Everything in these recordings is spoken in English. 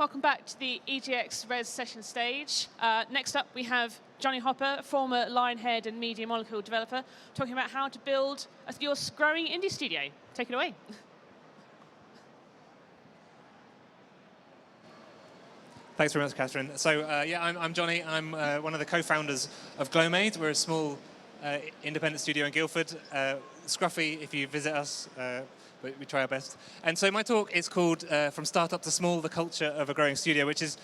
Welcome back to the EGX Rezzed session stage. Next up, we have Jonny Hopper, former Lionhead and Media Molecule developer, talking about how to build your growing indie studio. Take it away. Thanks very much, Catherine. So, yeah, I'm Jonny. I'm one of the co-founders of Glowmade. We're a small independent studio in Guildford. Scruffy, if you visit us, we try our best. And so my talk is called From Startup to Small, the Culture of a Growing Studio, which is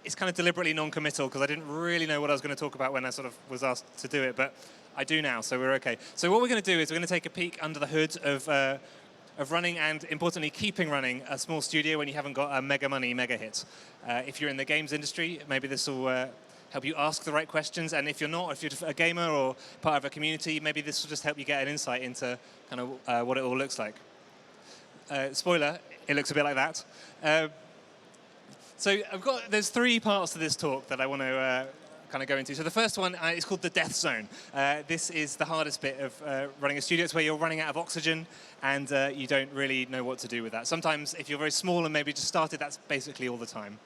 it's kind of deliberately non-committal because I didn't really know what I was going to talk about when I sort of was asked to do it, but I do now, so we're okay. So what we're going to do is we're going to take a peek under the hood of running and, importantly, keeping running a small studio when you haven't got a mega money mega hit. If you're in the games industry, maybe this will help you ask the right questions, and if you're not, if you're a gamer or part of a community, maybe this will just help you get an insight into kind of what it all looks like. Spoiler, it looks a bit like that. So there's three parts to this talk that I want to kind of go into. So the first one is called the death zone. This is the hardest bit of running a studio. It's where you're running out of oxygen and you don't really know what to do with that. Sometimes if you're very small and maybe just started, that's basically all the time.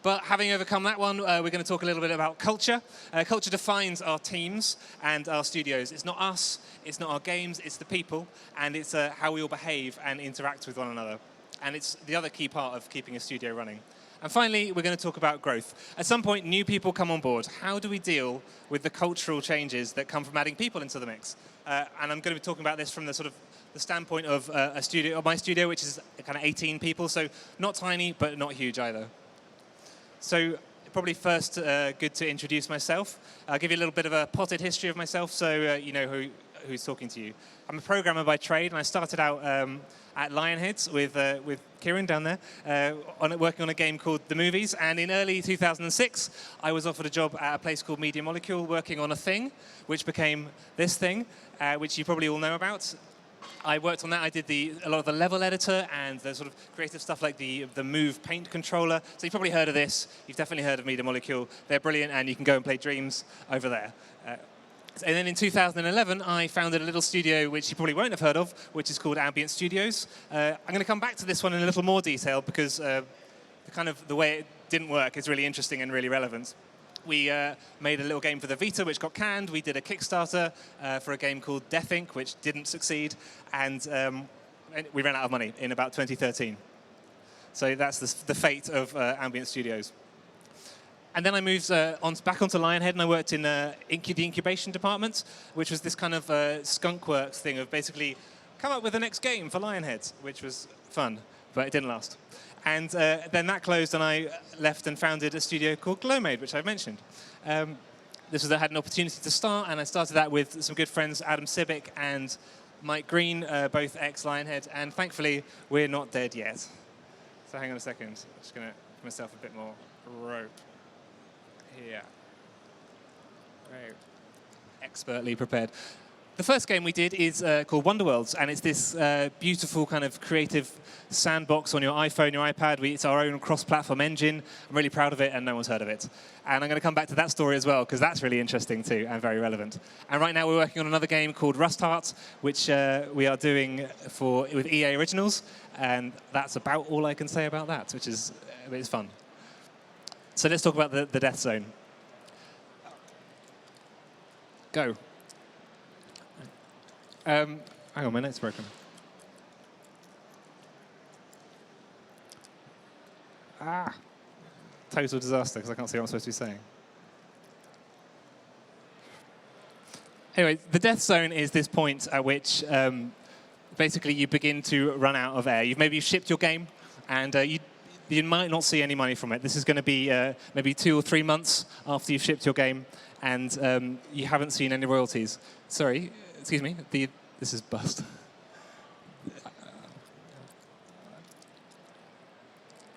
But having overcome that one, we're going to talk a little bit about culture. Culture defines our teams and our studios. It's not us, it's not our games, it's the people, and it's how we all behave and interact with one another. And it's the other key part of keeping a studio running. And finally, we're going to talk about growth. At some point, new people come on board. How do we deal with the cultural changes that come from adding people into the mix? And I'm going to be talking about this from the sort of the standpoint of my studio, which is kind of 18 people, so not tiny, but not huge either. So probably first good to introduce myself. I'll give you a little bit of a potted history of myself so you know who's talking to you. I'm a programmer by trade, and I started out at Lionhead with Kieran down there, working on a game called The Movies. And in early 2006, I was offered a job at a place called Media Molecule, working on a thing, which became this thing, which you probably all know about. I worked on that. I did a lot of the level editor and the sort of creative stuff like the Move paint controller. So you've probably heard of this. You've definitely heard of Media Molecule. They're brilliant, and you can go and play Dreams over there. And then in 2011, I founded a little studio which you probably won't have heard of, which is called Ambient Studios. I'm going to come back to this one in a little more detail because the way it didn't work is really interesting and really relevant. We made a little game for the Vita, which got canned. We did a Kickstarter for a game called Death Inc., which didn't succeed. And we ran out of money in about 2013. So that's the fate of Ambient Studios. And then I moved back onto Lionhead, and I worked in the incubation department, which was this kind of skunkworks thing of basically come up with the next game for Lionhead, which was fun, but it didn't last. And then that closed, and I left and founded a studio called Glowmade, which I've mentioned. I had an opportunity to start, and I started that with some good friends, Adam Sibic and Mike Green, both ex-Lionhead, and thankfully, we're not dead yet. So hang on a second. I'm just going to give myself a bit more rope. Here. Right. Expertly prepared. The first game we did is called Wonderworlds, and it's this beautiful kind of creative sandbox on your iPhone, your iPad. It's our own cross-platform engine. I'm really proud of it, and no one's heard of it. And I'm going to come back to that story as well, because that's really interesting too, and very relevant. And right now we're working on another game called Rust Heart, which we are doing with EA Originals, and that's about all I can say about that, which is it's fun. So let's talk about the death zone. Go. Hang on, my net's broken. Total disaster, because I can't see what I'm supposed to be saying. Anyway, the death zone is this point at which basically you begin to run out of air. Maybe you've shipped your game, and you might not see any money from it. This is going to be maybe 2 or 3 months after you've shipped your game, and you haven't seen any royalties. Sorry, excuse me, this is bust.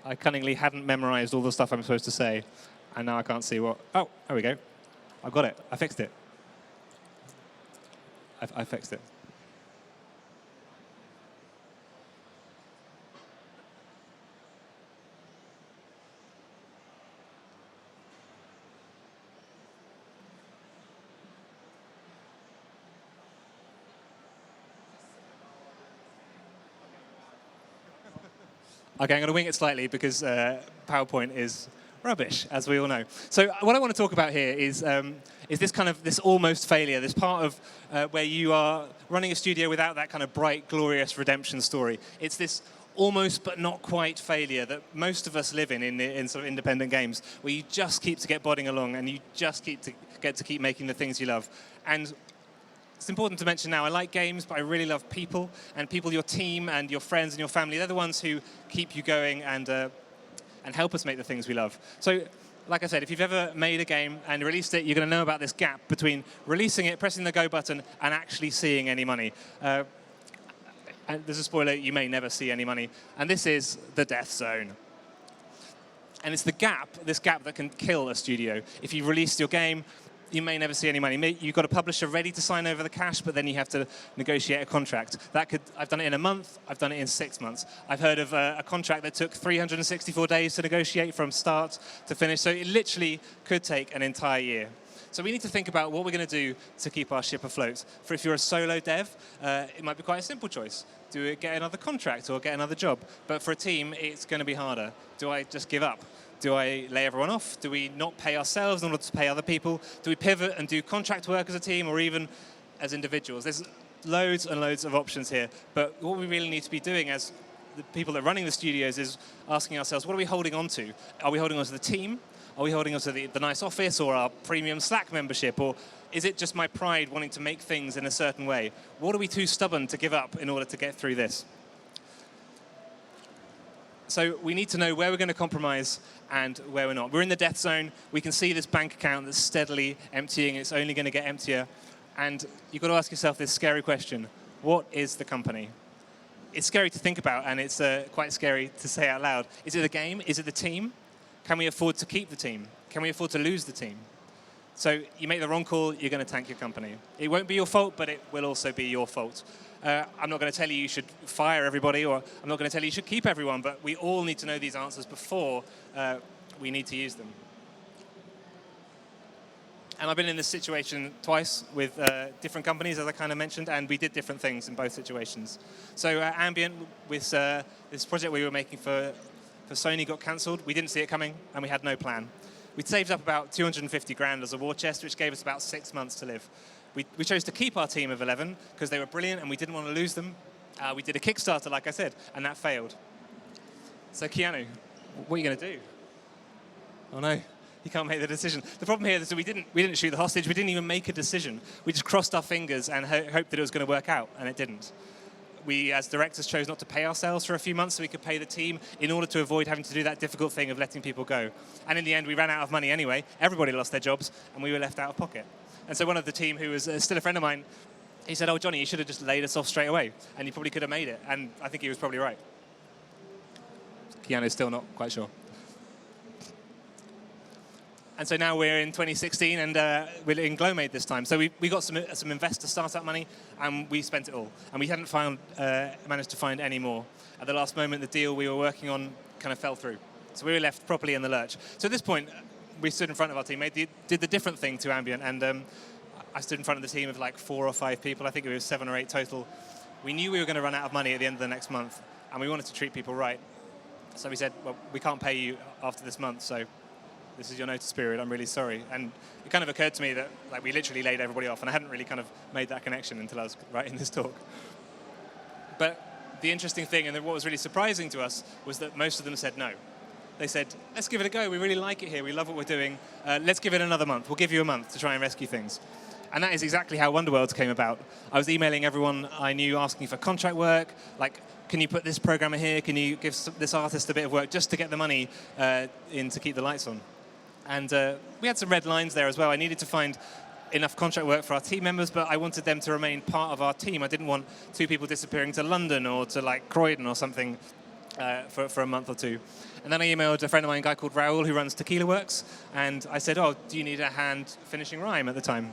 I cunningly hadn't memorized all the stuff I'm supposed to say, and now I can't see what... Oh, there we go. I've got it. I fixed it. I fixed it. Okay, I'm going to wing it slightly because PowerPoint is rubbish, as we all know. So what I want to talk about here is this almost failure, this part of where you are running a studio without that kind of bright, glorious redemption story. It's this almost but not quite failure that most of us live in sort of independent games, where you just keep to get bodding along and you just get to keep making the things you love. And it's important to mention now, I like games, but I really love people, and people, your team and your friends and your family, they're the ones who keep you going and help us make the things we love. So, like I said, if you've ever made a game and released it, you're going to know about this gap between releasing it, pressing the go button, and actually seeing any money. And there's a spoiler, you may never see any money. And this is the death zone. And it's this gap that can kill a studio. If you released your game, you may never see any money. You've got a publisher ready to sign over the cash, but then you have to negotiate a contract. I've done it in a month, I've done it in 6 months. I've heard of a contract that took 364 days to negotiate from start to finish, so it literally could take an entire year. So we need to think about what we're going to do to keep our ship afloat. For if you're a solo dev, it might be quite a simple choice. Do we get another contract or get another job? But for a team, it's going to be harder. Do I just give up? Do I lay everyone off? Do we not pay ourselves in order to pay other people? Do we pivot and do contract work as a team or even as individuals? There's loads and loads of options here. But what we really need to be doing as the people that are running the studios is asking ourselves, what are we holding on to? Are we holding on to the team? Are we holding on to the nice office or our premium Slack membership? Or is it just my pride wanting to make things in a certain way? What are we too stubborn to give up in order to get through this? So we need to know where we're going to compromise and where we're not. We're in the death zone. We can see this bank account that's steadily emptying. It's only going to get emptier. And you've got to ask yourself this scary question. What is the company? It's scary to think about, and it's quite scary to say out loud. Is it the game? Is it the team? Can we afford to keep the team? Can we afford to lose the team? So you make the wrong call, you're going to tank your company. It won't be your fault, but it will also be your fault. I'm not going to tell you should fire everybody, or I'm not going to tell you should keep everyone, but we all need to know these answers before we need to use them. And I've been in this situation twice with different companies, as I kind of mentioned, and we did different things in both situations. So Ambient, with this project we were making for Sony, got cancelled. We didn't see it coming, and we had no plan. We'd saved up about 250 grand as a war chest, which gave us about 6 months to live. We chose to keep our team of 11 because they were brilliant and we didn't want to lose them. We did a Kickstarter, like I said, and that failed. So Keanu, what are you going to do? Oh no, you can't make the decision. The problem here is that we didn't shoot the hostage. We didn't even make a decision. We just crossed our fingers and hoped that it was going to work out, and it didn't. We, as directors, chose not to pay ourselves for a few months so we could pay the team in order to avoid having to do that difficult thing of letting people go. And in the end, we ran out of money anyway. Everybody lost their jobs, and we were left out of pocket. And so one of the team, who was still a friend of mine, he said, "Oh, Johnny, you should have just laid us off straight away, and you probably could have made it." And I think he was probably right. Keanu's still not quite sure. And so now we're in 2016, and we're in Glowmade this time. So we got some investor startup money, and we spent it all. And we hadn't managed to find any more. At the last moment, the deal we were working on kind of fell through. So we were left properly in the lurch. So at this point, we stood in front of our team, did the different thing to Ambient, and I stood in front of the team of like 4 or 5 people. I think it was 7 or 8 total. We knew we were going to run out of money at the end of the next month, and we wanted to treat people right. So we said, well, we can't pay you after this month, so this is your notice period, I'm really sorry. And it kind of occurred to me that like we literally laid everybody off, and I hadn't really kind of made that connection until I was writing this talk. But the interesting thing, and what was really surprising to us, was that most of them said no. They said, let's give it a go, we really like it here, we love what we're doing, let's give it another month, we'll give you a month to try and rescue things. And that is exactly how Wonderworlds came about. I was emailing everyone I knew asking for contract work, like, can you put this programmer here, can you give this artist a bit of work just to get the money in to keep the lights on. And we had some red lines there as well. I needed to find enough contract work for our team members, but I wanted them to remain part of our team. I didn't want 2 people disappearing to London or to like Croydon or something for a month or 2. And then I emailed a friend of mine, a guy called Raoul, who runs Tequila Works, and I said, oh, do you need a hand finishing Rhyme at the time?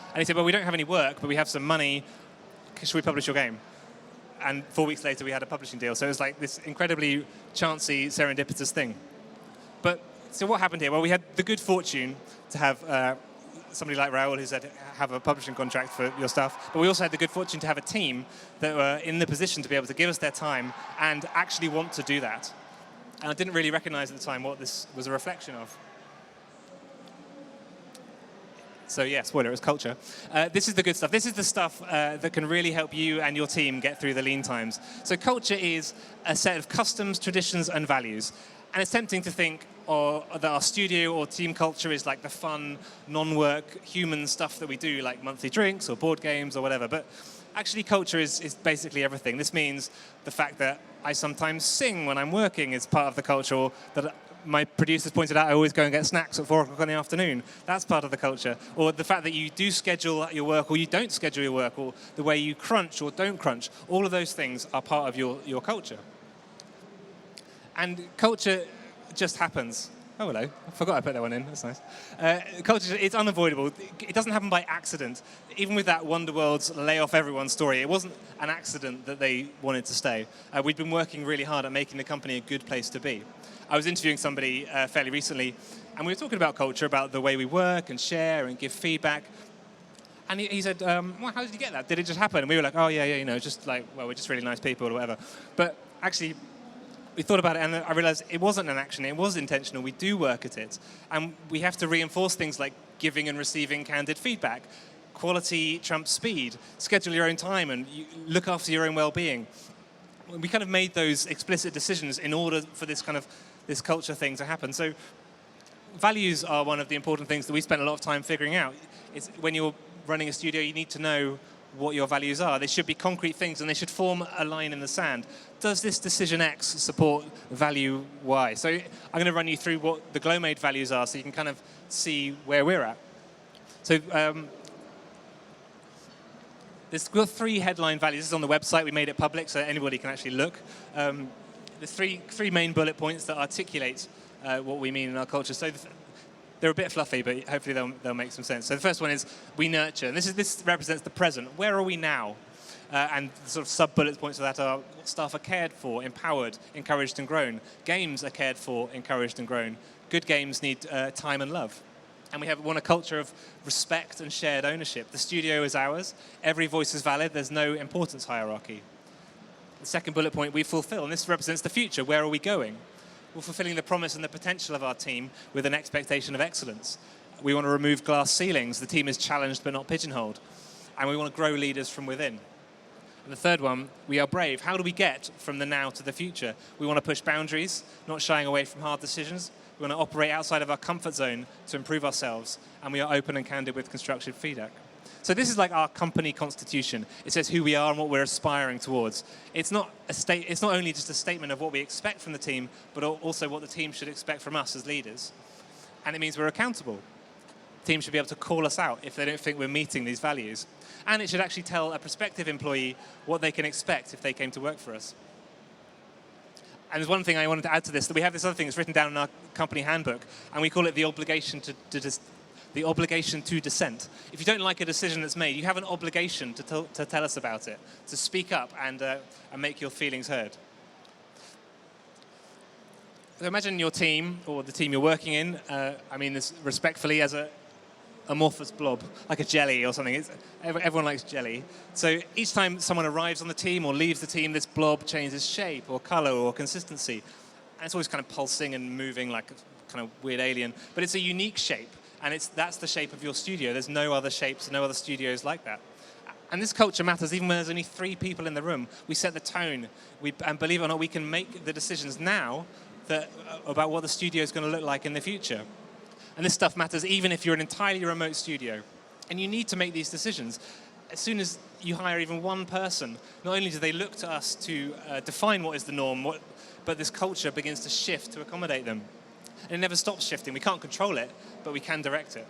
And he said, well, we don't have any work, but we have some money. Should we publish your game? And 4 weeks later, we had a publishing deal. So it was like this incredibly chancy, serendipitous thing. But so what happened here? Well, we had the good fortune to have somebody like Raoul who said, have a publishing contract for your stuff. But we also had the good fortune to have a team that were in the position to be able to give us their time and actually want to do that. And I didn't really recognize at the time what this was a reflection of. So yeah, spoiler, it was culture. This is the good stuff. This is the stuff that can really help you and your team get through the lean times. So culture is a set of customs, traditions, and values. And it's tempting to think that our studio or team culture is like the fun, non-work, human stuff that we do, like monthly drinks or board games or whatever. But actually, culture is basically everything. This means the fact that I sometimes sing when I'm working is part of the culture, or that my producers pointed out I always go and get snacks at 4 o'clock in the afternoon. That's part of the culture. Or the fact that you do schedule your work or you don't schedule your work, or the way you crunch or don't crunch. All of those things are part of your culture. And culture just happens. Oh, hello. I forgot I put that one in. That's nice. Culture, it's unavoidable. It doesn't happen by accident. Even with that Wonderworld's lay off everyone story, it wasn't an accident that they wanted to stay. We'd been working really hard at making the company a good place to be. I was interviewing somebody fairly recently, and we were talking about culture, about the way we work and share and give feedback. And he said, well, how did you get that? Did it just happen? And we were like, oh, yeah, you know, just like, well, we're just really nice people or whatever. But actually, we thought about it, and I realized it wasn't an action, it was intentional. We do work at it. And we have to reinforce things like giving and receiving candid feedback. Quality trumps speed. Schedule your own time and look after your own well-being. We kind of made those explicit decisions in order for this culture thing to happen. So values are one of the important things that we spent a lot of time figuring out. When you're running a studio, you need to know what your values are. They should be concrete things, and they should form a line in the sand. Does this decision X support value Y? So I'm going to run you through what the Glowmade values are, so you can kind of see where we're at. So there's got 3 headline values. This is on the website. We made it public, so anybody can actually look. There's three main bullet points that articulate what we mean in our culture. So they're a bit fluffy, but hopefully they'll make some sense. So the first one is we nurture. And this represents the present. Where are we now? And the sort of sub-bullet points of that are staff are cared for, empowered, encouraged and grown. Games are cared for, encouraged and grown. Good games need time and love. And we want a culture of respect and shared ownership. The studio is ours. Every voice is valid. There's no importance hierarchy. The second bullet point, we fulfill. And this represents the future. Where are we going? We're fulfilling the promise and the potential of our team with an expectation of excellence. We want to remove glass ceilings. The team is challenged but not pigeonholed. And we want to grow leaders from within. And the third one, we are brave. How do we get from the now to the future? We want to push boundaries, not shying away from hard decisions. We want to operate outside of our comfort zone to improve ourselves. And we are open and candid with constructive feedback. So this is like our company constitution. It says who we are and what we're aspiring towards. It's not only just a statement of what we expect from the team, but also what the team should expect from us as leaders. And it means we're accountable. The team should be able to call us out if they don't think we're meeting these values. And it should actually tell a prospective employee what they can expect if they came to work for us. And there's one thing I wanted to add to this, that we have this other thing that's written down in our company handbook, and we call it the obligation to dissent. If you don't like a decision that's made, you have an obligation to tell us about it, to speak up and make your feelings heard. So imagine your team, or the team you're working in, I mean this respectfully, as a amorphous blob, like a jelly or something. Everyone likes jelly. So each time someone arrives on the team or leaves the team, this blob changes shape or color or consistency. And it's always kind of pulsing and moving like a kind of weird alien. But it's a unique shape, and that's the shape of your studio. There's no other shapes, no other studios like that. And this culture matters even when there's only 3 people in the room. We set the tone. And believe it or not, we can make the decisions now about what the studio is going to look like in the future. And this stuff matters even if you're an entirely remote studio. And you need to make these decisions. As soon as you hire even one person, not only do they look to us to define what is the norm, but this culture begins to shift to accommodate them. And it never stops shifting. We can't control it, but we can direct it.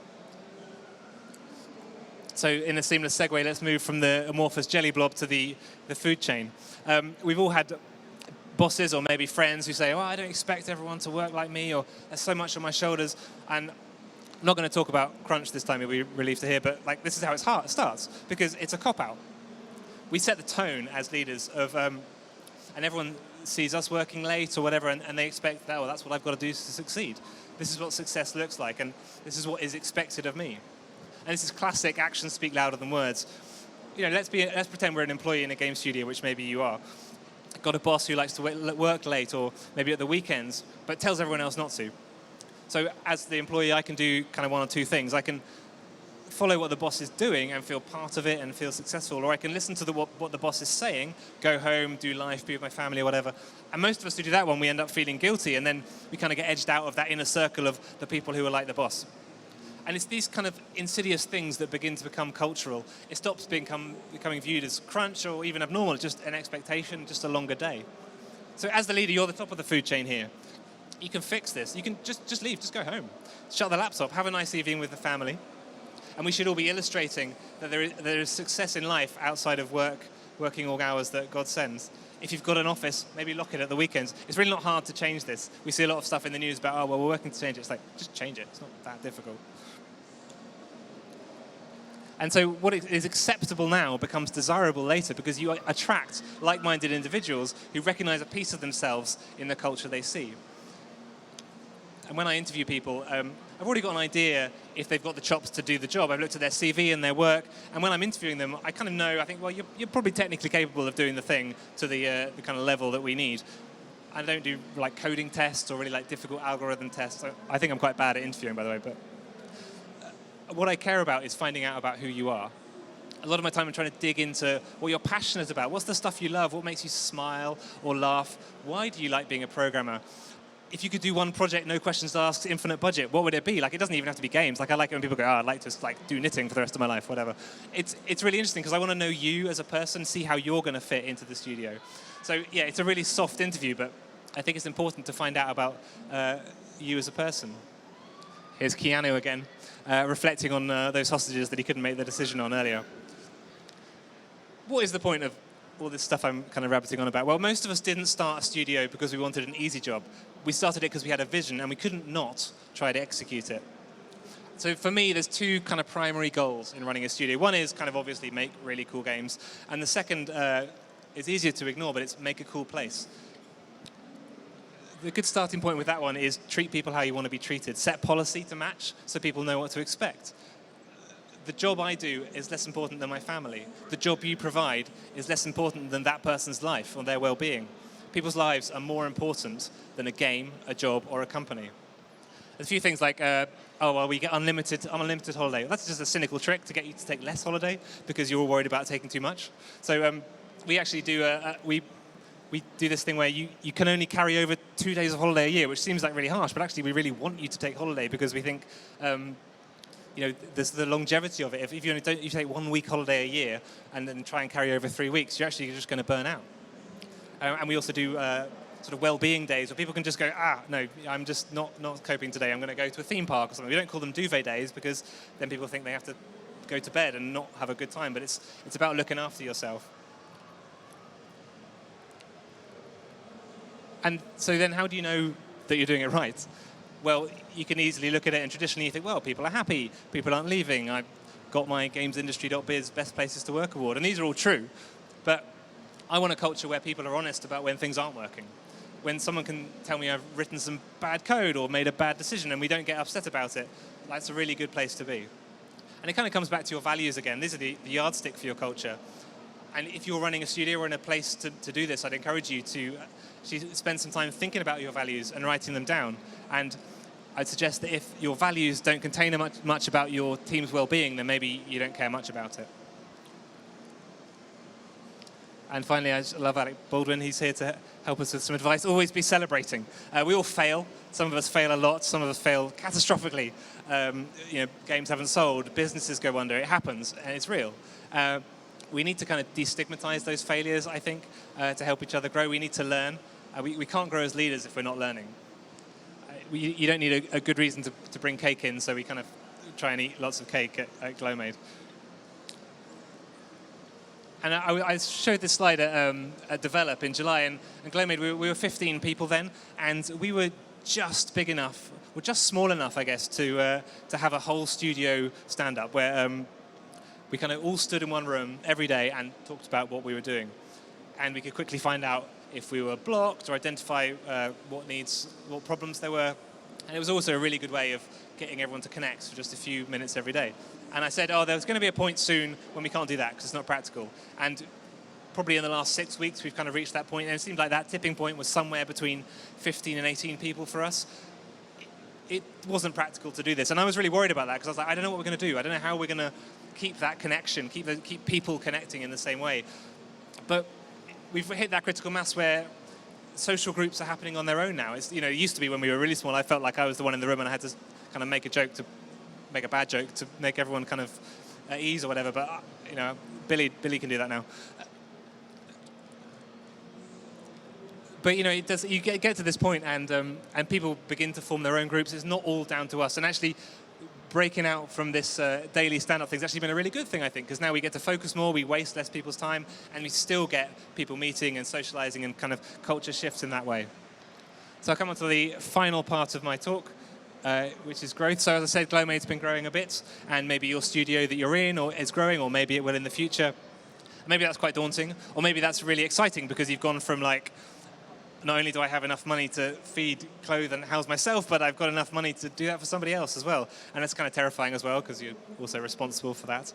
So in a seamless segue, let's move from the amorphous jelly blob to the food chain. We've all had bosses or maybe friends who say, oh, I don't expect everyone to work like me, or there's so much on my shoulders. And I'm not going to talk about crunch this time, you'll be relieved to hear, but like this is how it starts, because it's a cop-out. We set the tone as leaders of, and everyone sees us working late or whatever, and they expect that, well, that's what I've got to do to succeed. This is what success looks like, and this is what is expected of me. And this is classic actions speak louder than words. You know, let's pretend we're an employee in a game studio, which maybe you are. got a boss who likes to work late or maybe at the weekends, but tells everyone else not to. So as the employee, I can do kind of one or two things. I can follow what the boss is doing and feel part of it and feel successful, or I can listen to what the boss is saying, go home, do life, be with my family or whatever. And most of us who do that one, we end up feeling guilty, and then we kind of get edged out of that inner circle of the people who are like the boss. And it's these kind of insidious things that begin to become cultural. It stops becoming viewed as crunch or even abnormal, just an expectation, just a longer day. So as the leader, you're the top of the food chain here. You can fix this. You can just leave, just go home. Shut the laptop, have a nice evening with the family. And we should all be illustrating that there is success in life outside of working all hours that God sends. If you've got an office, maybe lock it at the weekends. It's really not hard to change this. We see a lot of stuff in the news about, oh, well, we're working to change it. It's like, just change it. It's not that difficult. And so what is acceptable now becomes desirable later because you attract like-minded individuals who recognize a piece of themselves in the culture they see. And when I interview people, I've already got an idea if they've got the chops to do the job. I've looked at their CV and their work, and when I'm interviewing them, I kind of know, I think, well, you're probably technically capable of doing the thing to the kind of level that we need. I don't do like coding tests or really like difficult algorithm tests. I think I'm quite bad at interviewing, by the way, but what I care about is finding out about who you are. A lot of my time I'm trying to dig into what you're passionate about. What's the stuff you love? What makes you smile or laugh? Why do you like being a programmer? If you could do one project, no questions asked, infinite budget, what would it be? Like, it doesn't even have to be games. Like, I like it when people go, oh, I'd like to like do knitting for the rest of my life, whatever. It's really interesting because I want to know you as a person, see how you're going to fit into the studio. So yeah, it's a really soft interview, but I think it's important to find out about you as a person. Here's Keanu again, reflecting on those hostages that he couldn't make the decision on earlier. What is the point of all this stuff I'm kind of rabbiting on about? Well, most of us didn't start a studio because we wanted an easy job. We started it because we had a vision and we couldn't not try to execute it. So for me, there's two kind of primary goals in running a studio. One is kind of obviously make really cool games. And the second is easier to ignore, but it's make a cool place. The good starting point with that one is treat people how you want to be treated. Set policy to match so people know what to expect. The job I do is less important than my family. The job you provide is less important than that person's life or their well-being. People's lives are more important than a game, a job, or a company. There's a few things like, oh, well, we get unlimited holiday. That's just a cynical trick to get you to take less holiday because you're all worried about taking too much. So we actually do we do this thing where you can only carry over 2 days of holiday a year, which seems like really harsh, but actually we really want you to take holiday because we think there's the longevity of it. If you take 1 week holiday a year and then try and carry over 3 weeks, you're actually just going to burn out. And we also do sort of well-being days where people can just go, no, I'm just not coping today. I'm going to go to a theme park or something. We don't call them duvet days because then people think they have to go to bed and not have a good time. But it's about looking after yourself. And so then how do you know that you're doing it right? Well, you can easily look at it and traditionally you think, well, people are happy, people aren't leaving. I've got my gamesindustry.biz Best Places to Work award, and these are all true. But I want a culture where people are honest about when things aren't working. When someone can tell me I've written some bad code or made a bad decision and we don't get upset about it, that's a really good place to be. And it kind of comes back to your values again. These are the yardstick for your culture. And if you're running a studio or in a place to do this, I'd encourage you to spend some time thinking about your values and writing them down. And I'd suggest that if your values don't contain much about your team's well-being, then maybe you don't care much about it. And finally, I love Alec Baldwin. He's here to help us with some advice. Always be celebrating. We all fail. Some of us fail a lot. Some of us fail catastrophically. Games haven't sold. Businesses go under. It happens, and it's real. We need to kind of destigmatize those failures, I think, to help each other grow. We need to learn. We can't grow as leaders if we're not learning. You don't need a good reason to bring cake in, so we kind of try and eat lots of cake at Glowmade. And I showed this slide at Develop in July, and Glowmade, we were 15 people then, and we were just big enough, or just small enough, I guess, to have a whole studio stand-up where we kind of all stood in one room every day and talked about what we were doing. And we could quickly find out if we were blocked or identify what problems there were. And it was also a really good way of getting everyone to connect for just a few minutes every day. And I said, there's going to be a point soon when we can't do that because it's not practical. And probably in the last 6 weeks we've kind of reached that point, and it seemed like that tipping point was somewhere between 15 and 18 people for us. It wasn't practical to do this, and I was really worried about that because I was like, I don't know what we're going to do. I don't know how we're going to keep that connection, keep people connecting in the same way. But we've hit that critical mass where social groups are happening on their own now. It's, it used to be when we were really small, I felt like I was the one in the room and I had to kind of make a bad joke to make everyone kind of at ease or whatever. But Billy can do that now. But it does. You get to this point, and people begin to form their own groups. It's not all down to us, and actually breaking out from this daily stand-up thing's actually been a really good thing, I think, because now we get to focus more, we waste less people's time, and we still get people meeting and socializing and kind of culture shifts in that way. So I'll come on to the final part of my talk, which is growth. So as I said, Glowmade's been growing a bit, and maybe your studio that you're in is growing, or maybe it will in the future. Maybe that's quite daunting, or maybe that's really exciting because you've gone from like, not only do I have enough money to feed, clothe, and house myself, but I've got enough money to do that for somebody else as well. And that's kind of terrifying as well, because you're also responsible for that.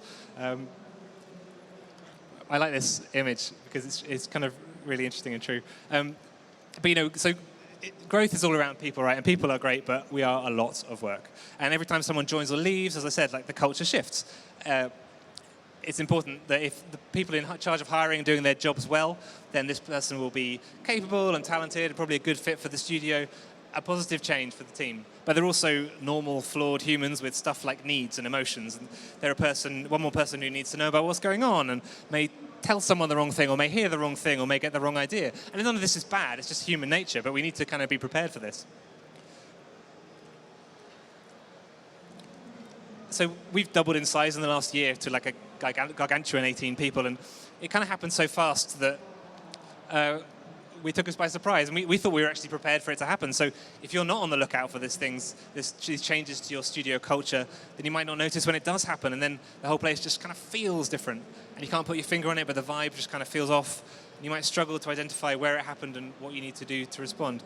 I like this image because it's kind of really interesting and true. But so growth is all around people, right? And people are great, but we are a lot of work. And every time someone joins or leaves, as I said, like the culture shifts. It's important that if the people in charge of hiring are doing their jobs well, then this person will be capable and talented, probably a good fit for the studio, a positive change for the team. But they're also normal, flawed humans with stuff like needs and emotions. And they're one more person who needs to know about what's going on and may tell someone the wrong thing or may hear the wrong thing or may get the wrong idea. And none of this is bad, it's just human nature, but we need to kind of be prepared for this. So we've doubled in size in the last year to like a gargantuan 18 people, and it kind of happened so fast that we took us by surprise, and we thought we were actually prepared for it to happen. So if you're not on the lookout for these changes to your studio culture, then you might not notice when it does happen, and then the whole place just kind of feels different, and you can't put your finger on it, but the vibe just kind of feels off, and you might struggle to identify where it happened and what you need to do to respond.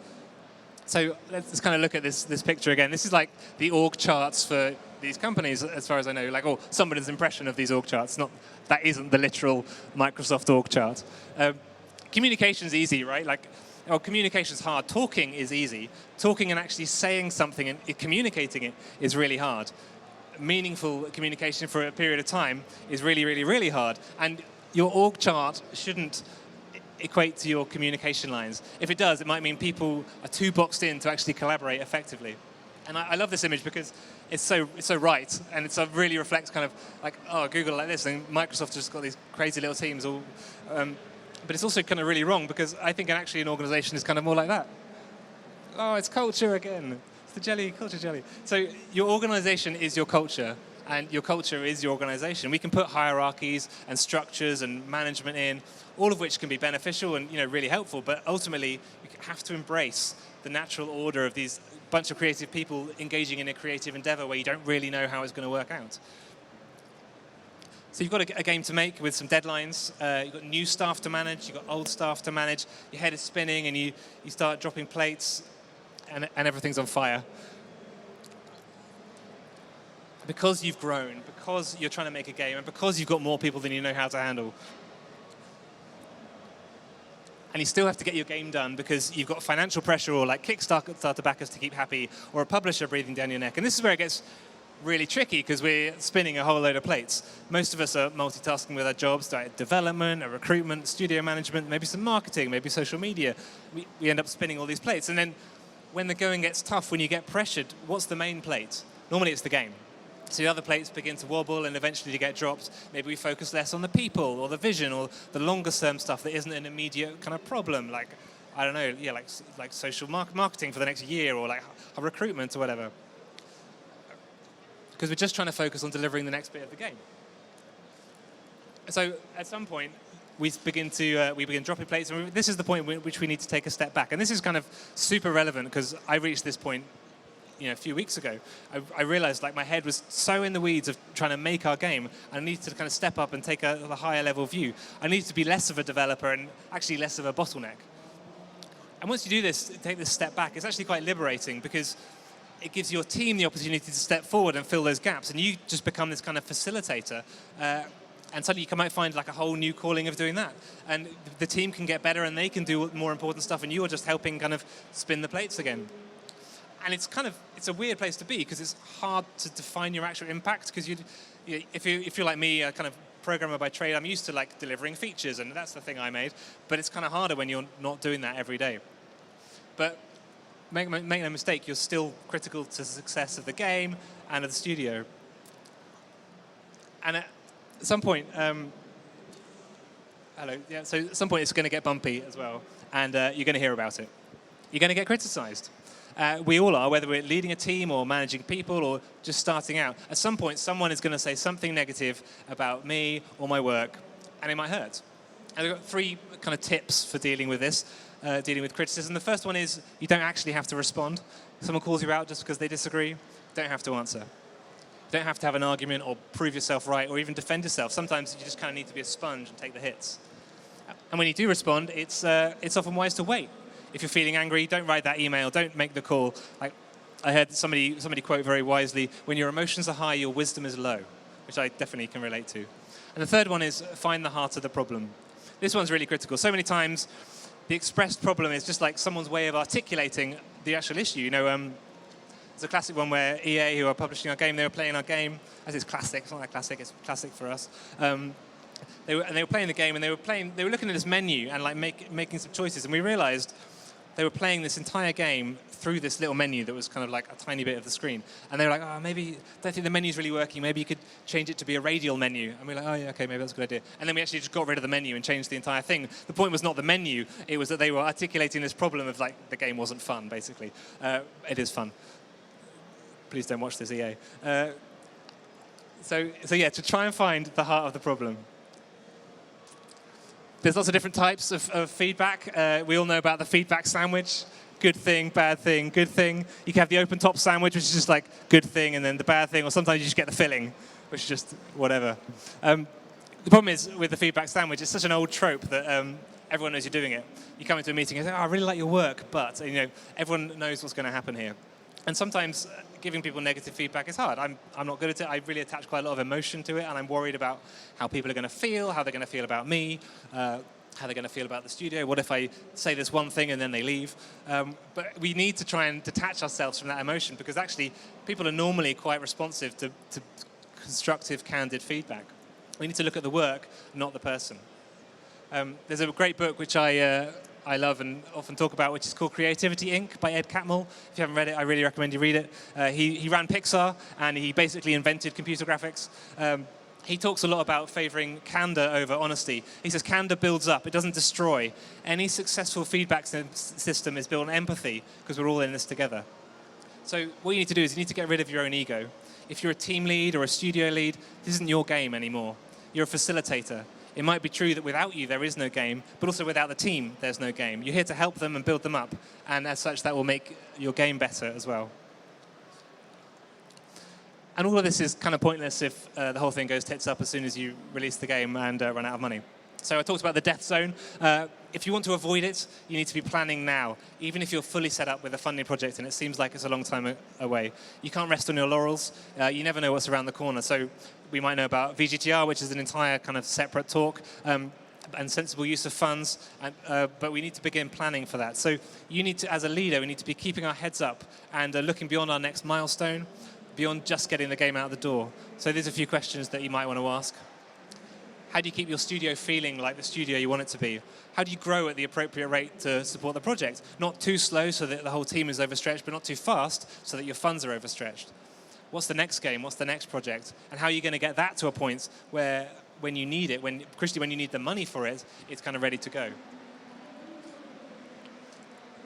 So let's kind of look at this picture again. This is like the org charts for these companies, as far as I know, or somebody's impression of these org charts. That isn't the literal Microsoft org chart. Communication's easy, right? Communication's hard. Talking is easy. Talking and actually saying something and communicating it is really hard. Meaningful communication for a period of time is really, really, really hard. And your org chart shouldn't equate to your communication lines. If it does, it might mean people are too boxed in to actually collaborate effectively. And I love this image because it's so right, and it really reflects kind of like, oh, Google like this, and Microsoft just got these crazy little teams. But it's also kind of really wrong, because I think actually an organization is kind of more like that. Oh, it's culture again. It's the jelly, culture jelly. So your organization is your culture, and your culture is your organization. We can put hierarchies and structures and management in, all of which can be beneficial and really helpful, but ultimately you have to embrace the natural order of these bunch of creative people engaging in a creative endeavor where you don't really know how it's going to work out. So you've got a game to make with some deadlines. You've got new staff to manage, you've got old staff to manage, your head is spinning and you start dropping plates and everything's on fire. Because you've grown, because you're trying to make a game, and because you've got more people than you know how to handle. And you still have to get your game done because you've got financial pressure, or like Kickstarter backers to keep happy, or a publisher breathing down your neck. And this is where it gets really tricky, because we're spinning a whole load of plates. Most of us are multitasking with our jobs, like development, recruitment, studio management, maybe some marketing, maybe social media. We end up spinning all these plates. And then when the going gets tough, when you get pressured, what's the main plate? Normally it's the game. So the other plates begin to wobble and eventually to get dropped. Maybe we focus less on the people or the vision or the longer term stuff that isn't an immediate kind of problem, like, I don't know, yeah, like social marketing for the next year, or like a recruitment or whatever. Because we're just trying to focus on delivering the next bit of the game. So at some point, we begin dropping plates, and this is the point at which we need to take a step back. And this is kind of super relevant, because I reached this point a few weeks ago. I realized like my head was so in the weeds of trying to make our game. I needed to kind of step up and take a higher level view. I needed to be less of a developer and actually less of a bottleneck. And once you do this, take this step back, it's actually quite liberating, because it gives your team the opportunity to step forward and fill those gaps, and you just become this kind of facilitator. And suddenly you might find like a whole new calling of doing that. And the team can get better and they can do more important stuff, and you are just helping kind of spin the plates again. And it's a weird place to be, because it's hard to define your actual impact, because if you're like me, a kind of programmer by trade, I'm used to like delivering features, and that's the thing I made. But it's kind of harder when you're not doing that every day. But make no mistake, you're still critical to the success of the game and of the studio. And at some point, so at some point it's going to get bumpy as well, and you're going to hear about it. You're going to get criticized. We all are, whether we're leading a team or managing people or just starting out. At some point, someone is going to say something negative about me or my work, and it might hurt. And I've got 3 kind of tips for dealing with this, dealing with criticism. The first one is you don't actually have to respond. If someone calls you out just because they disagree, you don't have to answer. You don't have to have an argument or prove yourself right or even defend yourself. Sometimes you just kind of need to be a sponge and take the hits. And when you do respond, it's often wise to wait. If you're feeling angry, don't write that email, don't make the call. Like, I heard somebody quote very wisely, when your emotions are high, your wisdom is low, which I definitely can relate to. And the third one is find the heart of the problem. This one's really critical. So many times, the expressed problem is just like someone's way of articulating the actual issue. You know, there's a classic one where EA, who are publishing our game, they were playing our game, as it's classic, it's not that classic, it's classic for us. They were playing the game, and they were looking at this menu and like making some choices, and we realized they were playing this entire game through this little menu that was kind of like a tiny bit of the screen. And they were like, oh, maybe, don't think the menu's really working. Maybe you could change it to be a radial menu. And we were like, oh, yeah, okay, maybe that's a good idea. And then we actually just got rid of the menu and changed the entire thing. The point was not the menu. It was that they were articulating this problem of, like, the game wasn't fun, basically. It is fun. Please don't watch this, EA. So yeah, to try and find the heart of the problem. There's lots of different types of feedback. We all know about the feedback sandwich. Good thing, bad thing, good thing. You can have the open top sandwich, which is just like good thing, and then the bad thing, or sometimes you just get the filling, which is just whatever. The problem is with the feedback sandwich, it's such an old trope that everyone knows you're doing it. You come into a meeting and say, oh, I really like your work, but everyone knows what's going to happen here. And sometimes giving people negative feedback is hard. I'm not good at it. I really attach quite a lot of emotion to it, and I'm worried about how people are going to feel, how they're going to feel about me, how they're going to feel about the studio. What if I say this one thing and then they leave? But we need to try and detach ourselves from that emotion, because actually people are normally quite responsive to constructive, candid feedback. We need to look at the work, not the person. There's a great book which I love and often talk about, which is called Creativity Inc. by Ed Catmull. If you haven't read it, I really recommend you read it. He ran Pixar, and he basically invented computer graphics. He talks a lot about favoring candor over honesty. He says candor builds up, it doesn't destroy. Any successful feedback system is built on empathy, because we're all in this together. So what you need to do is you need to get rid of your own ego. If you're a team lead or a studio lead, this isn't your game anymore. You're a facilitator. It might be true that without you there is no game, but also without the team there's no game. You're here to help them and build them up, and as such that will make your game better as well. And all of this is kind of pointless if the whole thing goes tits up as soon as you release the game and run out of money. So I talked about the death zone. If you want to avoid it, you need to be planning now, even if you're fully set up with a funding project and it seems like it's a long time away. You can't rest on your laurels. You never know what's around the corner. So we might know about VGTR, which is an entire kind of separate talk, and sensible use of funds, but we need to begin planning for that. So you need to, as a leader, we need to be keeping our heads up and looking beyond our next milestone, beyond just getting the game out the door. So there's a few questions that you might want to ask. How do you keep your studio feeling like the studio you want it to be? How do you grow at the appropriate rate to support the project? Not too slow so that the whole team is overstretched, but not too fast so that your funds are overstretched. What's the next game? What's the next project? And how are you going to get that to a point where when you need it, crucially when you need the money for it, it's kind of ready to go?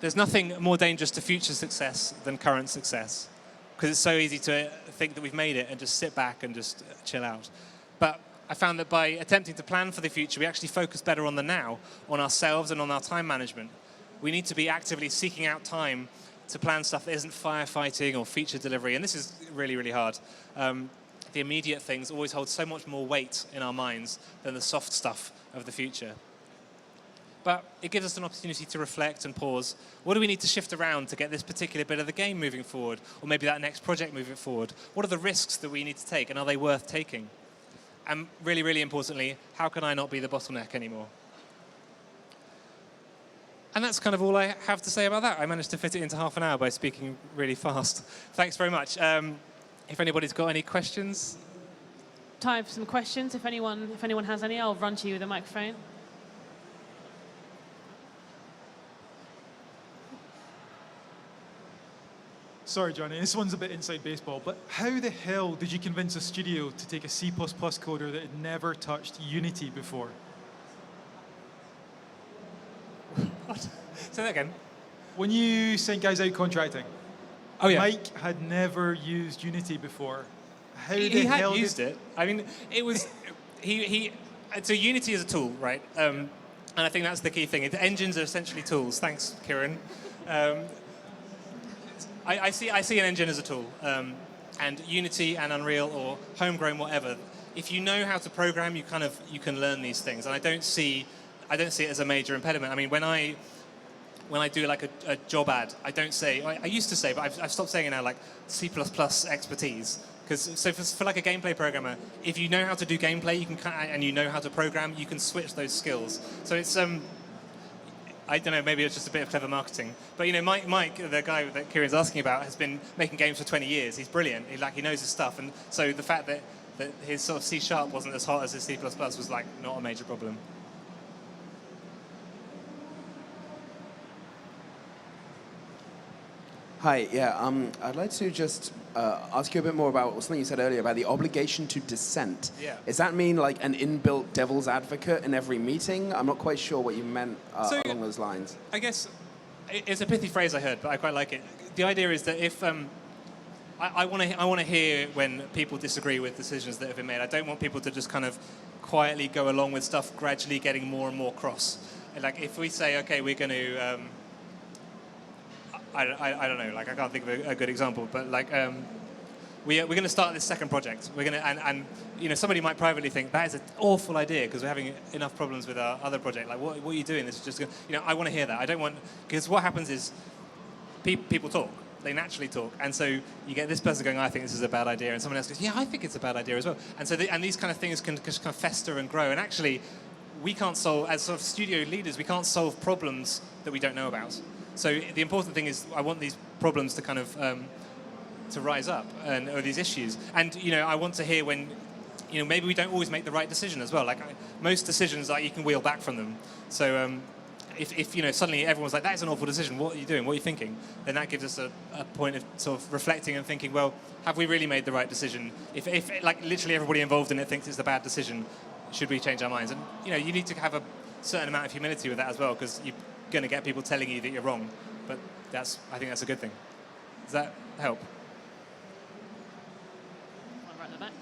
There's nothing more dangerous to future success than current success, because it's so easy to think that we've made it and just sit back and just chill out. But I found that by attempting to plan for the future, we actually focus better on the now, on ourselves and on our time management. We need to be actively seeking out time to plan stuff that isn't firefighting or feature delivery, and this is really, really hard. The immediate things always hold so much more weight in our minds than the soft stuff of the future. But it gives us an opportunity to reflect and pause. What do we need to shift around to get this particular bit of the game moving forward, or maybe that next project moving forward? What are the risks that we need to take, and are they worth taking? and really, really importantly, how can I not be the bottleneck anymore? And that's kind of all I have to say about that. I managed to fit it into half an hour by speaking really fast. Thanks very much. If anybody's got any questions. Time for some questions. If anyone has any, I'll run to you with a microphone. Sorry, Johnny, this one's a bit inside baseball, but how the hell did you convince a studio to take a C++ coder that had never touched Unity before? What? Say that again. When you sent guys out contracting, Oh yeah. Mike had never used Unity before. How He the had hell used did... it. I mean, it was so Unity is a tool, right? And I think that's the key thing. The engines are essentially tools. Thanks, Kieran. I see an engine as a tool, and Unity and Unreal or homegrown whatever. If you know how to program, you can learn these things. And I don't see it as a major impediment. I mean, when I do like a job ad, I don't say, I used to say, but I've stopped saying it now, like C++ expertise. Because for like a gameplay programmer, if you know how to do gameplay, you can and you know how to program, you can switch those skills. So it's I don't know, maybe it's just a bit of clever marketing. But you know, Mike, the guy that Kieran's asking about, has been making games for 20 years. He's brilliant. He knows his stuff. And so the fact that his sort of C# wasn't as hot as his C++ was like not a major problem. Hi, yeah, I'd like to just ask you a bit more about something you said earlier about the obligation to dissent. Yeah. Does that mean like an inbuilt devil's advocate in every meeting? I'm not quite sure what you meant along those lines. I guess it's a pithy phrase I heard, but I quite like it. The idea is that if I want to hear when people disagree with decisions that have been made. I don't want people to just kind of quietly go along with stuff, gradually getting more and more cross. And like if we say, okay, we're going to I don't know, like I can't think of a good example, but like we're going to start this second project. We're going to, and you know, somebody might privately think that is an awful idea because we're having enough problems with our other project. Like, what are you doing? This is just, you know, I want to hear that. I don't want, because what happens is people talk. They naturally talk, and so you get this person going, I think this is a bad idea, and someone else goes, yeah, I think it's a bad idea as well. And so and these kind of things can just kind of fester and grow. And actually, we can't solve, as sort of studio leaders, we can't solve problems that we don't know about. So the important thing is I want these problems to kind of to rise up, or these issues. And you know, I want to hear when, you know, maybe we don't always make the right decision as well. Like most decisions, like you can wheel back from them. So if you know suddenly everyone's like, that is an awful decision. What are you doing? What are you thinking? Then that gives us a point of sort of reflecting and thinking, well, have we really made the right decision? If like literally everybody involved in it thinks it's a bad decision, should we change our minds? And you know, you need to have a certain amount of humility with that as well, because you're going to get people telling you that you're wrong. But I think that's a good thing. Does that help? One right at the back.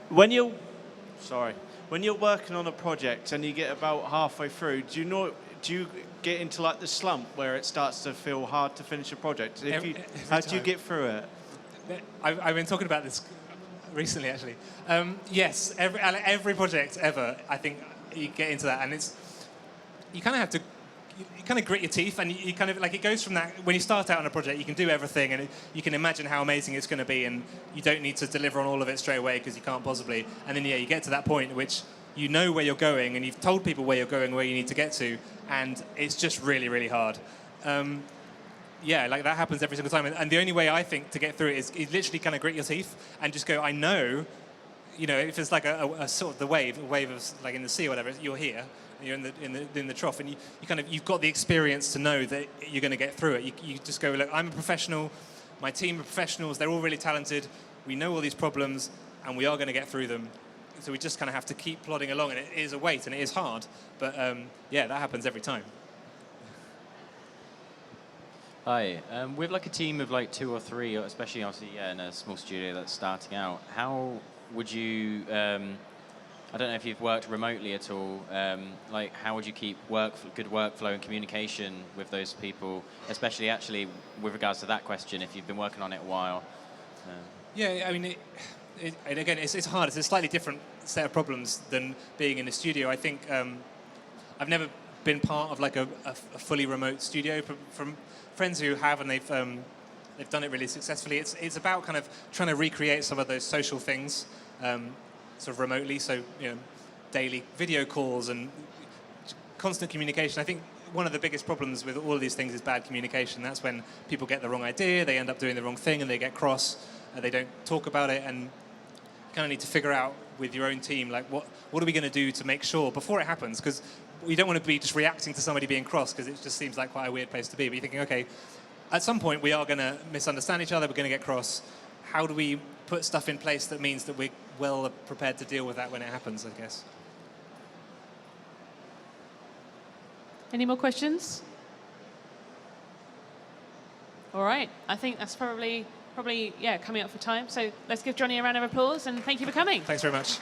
When you're working on a project and you get about halfway through, do you get into like the slump where it starts to feel hard to finish a project? How do you get through it? I've been talking about this recently, actually. Yes, every project ever, I think you get into that, and you kind of have to, you kind of grit your teeth, and you kind of like, it goes from that, when you start out on a project, you can do everything, and you can imagine how amazing it's going to be, and you don't need to deliver on all of it straight away because you can't possibly. And then you get to that point in which you know where you're going, and you've told people where you're going, where you need to get to, and it's just really, really hard. Yeah, like that happens every single time. And the only way I think to get through it is literally kind of grit your teeth and just go, I know, you know, if it's like a sort of a wave of like in the sea or whatever, you're here, you're in the trough, and you've got the experience to know that you're going to get through it. You just go, look, I'm a professional, my team are professionals, they're all really talented, we know all these problems, and we are going to get through them. So we just kind of have to keep plodding along, and it is a weight, and it is hard, but yeah, that happens every time. Hi, with like a team of like 2 or 3, especially obviously in a small studio that's starting out, how would you, I don't know if you've worked remotely at all, like how would you keep good workflow and communication with those people, especially actually with regards to that question, if you've been working on it a while? Yeah, I mean, and again, it's hard. It's a slightly different set of problems than being in a studio. I think I've never been part of like a fully remote studio. From friends who have, and they've they've done it really successfully. It's about kind of trying to recreate some of those social things, sort of remotely. So daily video calls and constant communication. I think one of the biggest problems with all of these things is bad communication. That's when people get the wrong idea, they end up doing the wrong thing, and they get cross. They don't talk about it, and you kind of need to figure out with your own team, like what are we going to do to make sure before it happens? Because we don't want to be just reacting to somebody being cross, because it just seems like quite a weird place to be. But you're thinking, okay, at some point we are going to misunderstand each other, we're going to get cross. How do we put stuff in place that means that we're well prepared to deal with that when it happens, I guess? Any more questions? All right, I think that's probably coming up for time. So let's give Jonny a round of applause, and thank you for coming. Thanks very much.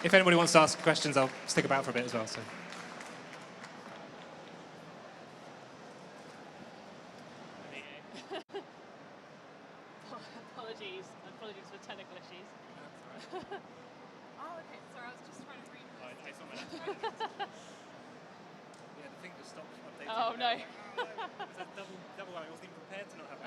If anybody wants to ask questions, I'll stick about for a bit as well. So. Apologies for technical issues. Oh, okay. Sorry, I was just trying to read. Yeah, the thing just stopped updating. Oh no. Double, I wasn't even prepared to not have